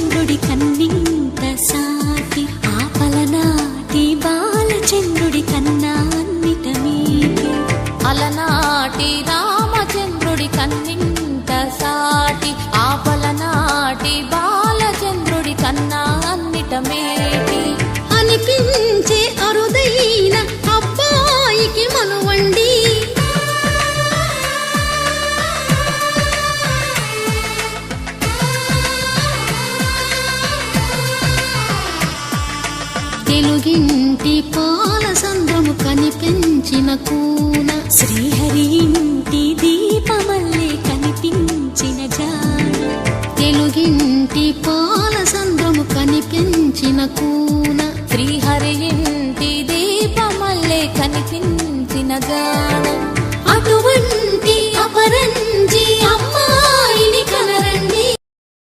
బాలచంద్రుడి కన్నింత సాటి ఆపలనాటి బాలచంద్రుడి కన్నా అన్నిట మీటి అలనాటి రామచంద్రుడి కన్నింత సాటి ఆపలనాటి బాలచంద్రుడి కన్నా అన్నిట మేటి అనిపించే అరుదైన అబ్బాయికి మనువండి తెలుగింటి పాలసంద్రము కనిపించిన కూన శ్రీహరి ఇంటి దీపమల్లే కనిపించిన జాన తెలుగింటి పాలసంద్రము కనిపించిన కూన శ్రీహరి ఇంటి దీపమల్లే కనిపించిన జాడ అటువంటి అపరంజి